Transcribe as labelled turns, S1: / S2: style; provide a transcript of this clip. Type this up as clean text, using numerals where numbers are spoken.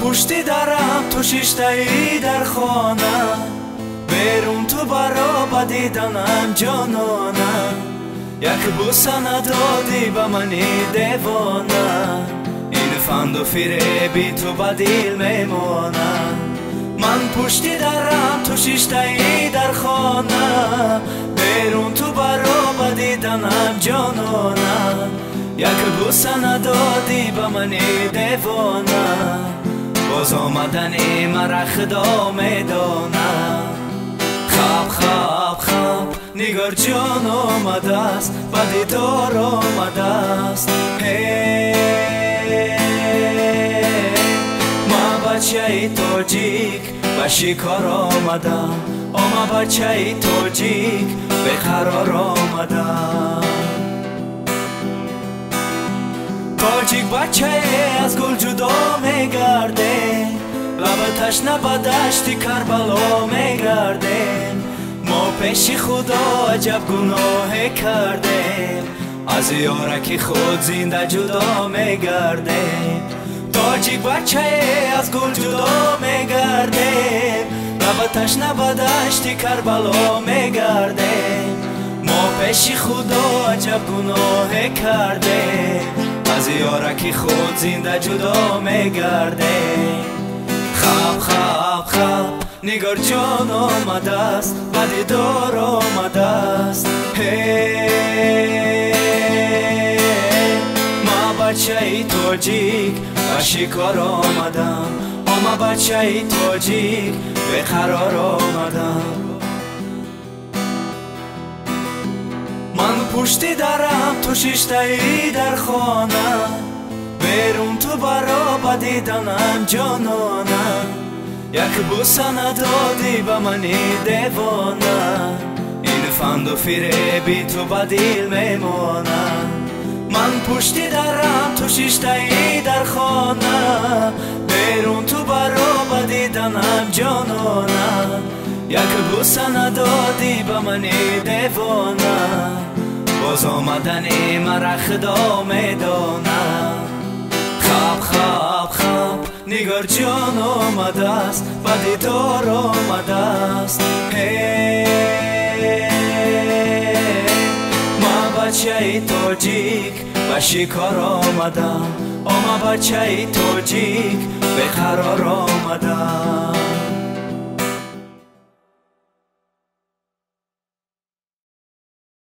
S1: پشتی درم تو شیشتایی در خانم، بیرون تو برا بدیدنم جانانم. یک بوسه ندادی به منی دیوانم، این فند و فریبی تو بدیل میمانم. من پشتی درم تو شیشتایی در خانم، بیرون تو برا بدیدنم جانانم. یک بوسه ندادی به منی دیوانم، باز آمدنی مرا خدا میدانم. خواب خواب خواب نگار جان آمده است، به دیدار آمده است. ما بچه تاجیک به شکار آمدم، ما بچه تاجیک به قرار آمدم. تاجیک بچه از گل جدا میگرده، لب تشنه به دشت کربلا میگردیم. ما پیش خدا عجب گناه کردیم، از یارکی خود زنده جدا میگردیم. تاجیک بچه از گل جدا میگردیم، لب تشنه به دشت کربلا میگردیم. ما پیش خدا عجب گناه کردیم، از یارکی خود زنده جدا میگردیم. خواب خواب خواب نگار جان آمده است، به دیدار آمده است. ما بچه تاجیک به شکار آمدم، ما بچه تاجیک به قرار آمدم. من پشتی درم تو شیشتایی در خانم، بیرون تو برا بدیدنم جانانم. یک بوسه ندادی به منی دیوانم، این فند و فریبی تو بدیل میمانم. من پشتی درم تو شیشتایی در خانم، بیرون تو برا بدیدنم جانانم. یک بوسه ندادی به منی دیوانم، باز آمدنی مرا خدا میدانم. خواب خواب خواب نگار جان آمده است، به دیدار آمده است. ما بچه تاجیک به شکار آمدم، ما بچه تاجیک به قرار آمدم.